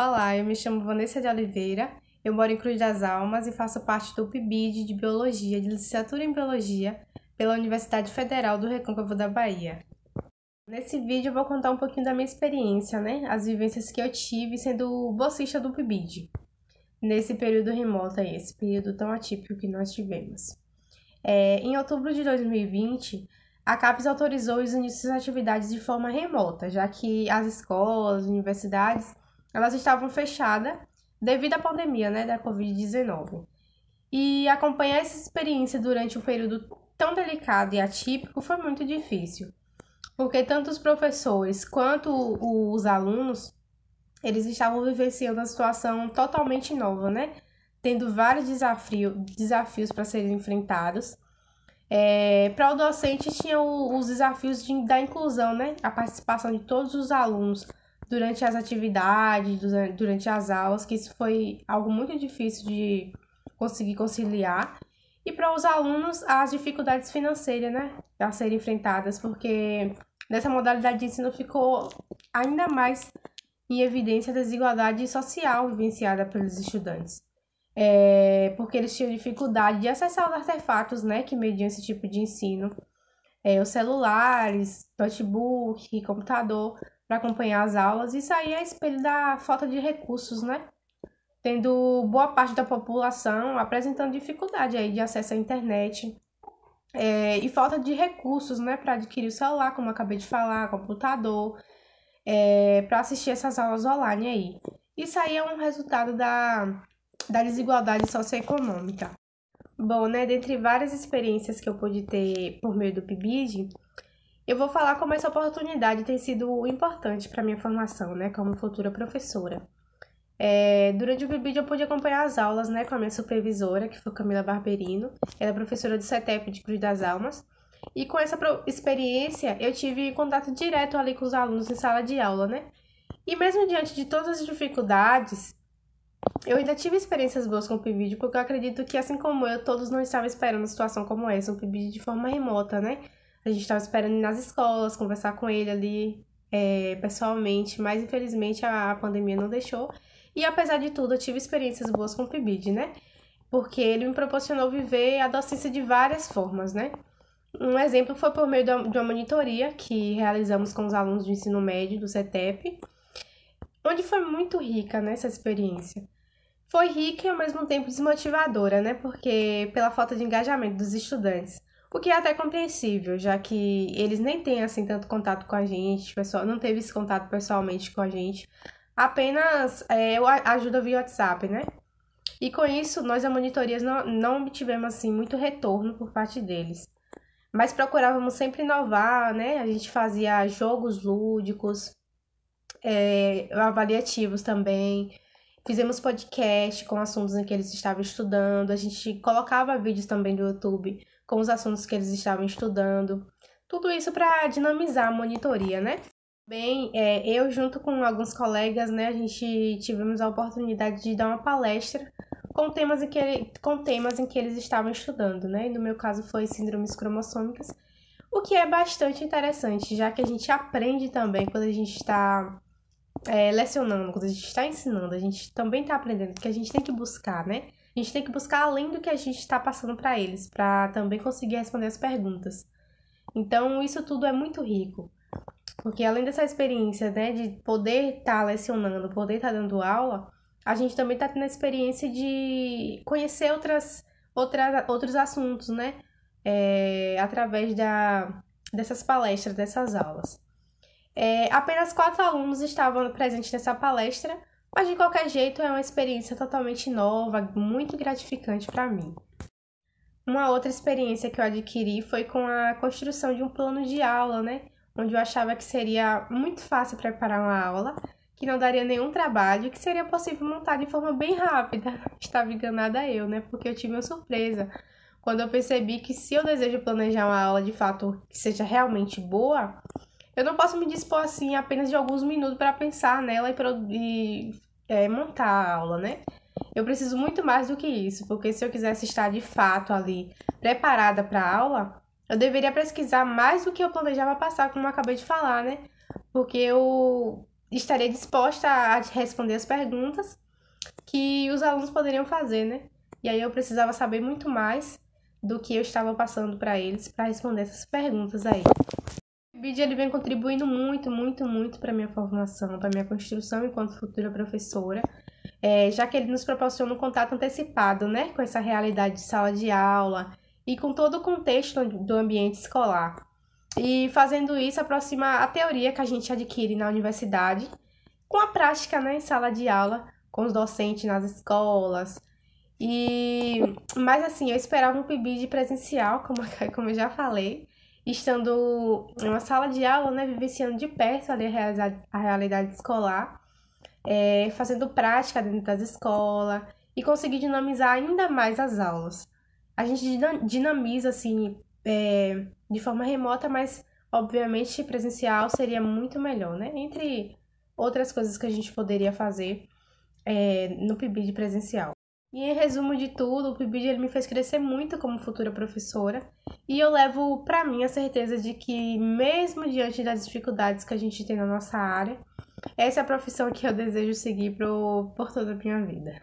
Olá, eu me chamo Vanessa de Oliveira, eu moro em Cruz das Almas e faço parte do PIBID de Biologia, de Licenciatura em Biologia, pela Universidade Federal do Recôncavo da Bahia. Nesse vídeo eu vou contar um pouquinho da minha experiência, as vivências que eu tive sendo bolsista do PIBID, nesse período remoto aí, esse período tão atípico que nós tivemos. Em outubro de 2020, a CAPES autorizou os inícios das atividades de forma remota, já que as escolas, universidades, elas estavam fechadas devido à pandemia, da Covid-19. E acompanhar essa experiência durante um período tão delicado e atípico foi muito difícil, porque tanto os professores quanto os alunos, eles estavam vivenciando uma situação totalmente nova, Tendo vários desafios para serem enfrentados. Para o docente tinha os desafios da inclusão, a participação de todos os alunos durante as atividades, durante as aulas, que isso foi algo muito difícil de conseguir conciliar. E para os alunos, as dificuldades financeiras, a serem enfrentadas, porque nessa modalidade de ensino ficou ainda mais em evidência a desigualdade social vivenciada pelos estudantes. Porque eles tinham dificuldade de acessar os artefatos, que mediam esse tipo de ensino. Os celulares, notebook, computador, para acompanhar as aulas. Isso aí é espelho da falta de recursos, Tendo boa parte da população apresentando dificuldade aí de acesso à internet. E falta de recursos, para adquirir o celular, como eu acabei de falar, computador, para assistir essas aulas online aí. Isso aí é um resultado da desigualdade socioeconômica. Bom, dentre várias experiências que eu pude ter por meio do PIBID, eu vou falar como essa oportunidade tem sido importante para minha formação, como futura professora. Durante o PIBID eu pude acompanhar as aulas, com a minha supervisora, que foi Camila Barberino, ela é professora do CETEP de Cruz das Almas, e com essa experiência eu tive contato direto ali com os alunos em sala de aula, E mesmo diante de todas as dificuldades, eu ainda tive experiências boas com o PIBID, porque eu acredito que, assim como eu, todos não estavam esperando uma situação como essa, um PIBID de forma remota, A gente estava esperando ir nas escolas, conversar com ele ali pessoalmente, mas infelizmente a pandemia não deixou. E apesar de tudo, eu tive experiências boas com o PIBID, Porque ele me proporcionou viver a docência de várias formas, Um exemplo foi por meio de uma monitoria que realizamos com os alunos do ensino médio do CETEP, onde foi muito rica nessa experiência. Foi rica e ao mesmo tempo desmotivadora, Porque pela falta de engajamento dos estudantes. O que é até compreensível, já que eles nem têm assim tanto contato com a gente, o pessoal não teve esse contato pessoalmente com a gente, apenas ajuda via WhatsApp, E com isso, nós a monitorias não obtivemos assim muito retorno por parte deles. Mas procurávamos sempre inovar, A gente fazia jogos lúdicos, avaliativos também. Fizemos podcast com assuntos em que eles estavam estudando. A gente colocava vídeos também do YouTube com os assuntos que eles estavam estudando. Tudo isso para dinamizar a monitoria, Bem, eu junto com alguns colegas, a gente tivemos a oportunidade de dar uma palestra com temas em que eles estavam estudando, E no meu caso foi síndromes cromossômicas, o que é bastante interessante, já que a gente aprende também quando a gente está lecionando, quando a gente está ensinando, a gente também está aprendendo que a gente tem que buscar, A gente tem que buscar além do que a gente está passando para eles, para também conseguir responder as perguntas. Então, isso tudo é muito rico, porque além dessa experiência, de poder estar lecionando, poder estar dando aula, a gente também está tendo a experiência de conhecer outros assuntos, através dessas palestras, dessas aulas. Apenas 4 alunos estavam presentes nessa palestra, mas de qualquer jeito é uma experiência totalmente nova, muito gratificante para mim. Uma outra experiência que eu adquiri foi com a construção de um plano de aula, Onde eu achava que seria muito fácil preparar uma aula, que não daria nenhum trabalho, que seria possível montar de forma bem rápida. Estava enganada eu, Porque eu tive uma surpresa. Quando eu percebi que se eu desejo planejar uma aula de fato que seja realmente boa, eu não posso me dispor assim apenas de alguns minutos para pensar nela e montar a aula, Eu preciso muito mais do que isso, porque se eu quisesse estar de fato ali preparada para a aula, eu deveria pesquisar mais do que eu planejava passar, como eu acabei de falar, Porque eu estaria disposta a responder as perguntas que os alunos poderiam fazer, né? E aí eu precisava saber muito mais do que eu estava passando para eles para responder essas perguntas aí. O PIBID ele vem contribuindo muito para minha formação, para minha construção enquanto futura professora, já que ele nos proporciona um contato antecipado, né, com essa realidade de sala de aula e com todo o contexto do ambiente escolar. E fazendo isso, aproxima a teoria que a gente adquire na universidade com a prática, né, em sala de aula, com os docentes nas escolas. Mas assim, eu esperava um PIBID presencial, como eu já falei, estando em uma sala de aula, né, vivenciando de perto ali a realidade escolar, fazendo prática dentro das escolas e conseguir dinamizar ainda mais as aulas. A gente dinamiza, assim, de forma remota, mas obviamente presencial seria muito melhor, né? Entre outras coisas que a gente poderia fazer no PIBID presencial. E em resumo de tudo, o PIBID ele me fez crescer muito como futura professora e eu levo para mim a certeza de que, mesmo diante das dificuldades que a gente tem na nossa área, essa é a profissão que eu desejo seguir por toda a minha vida.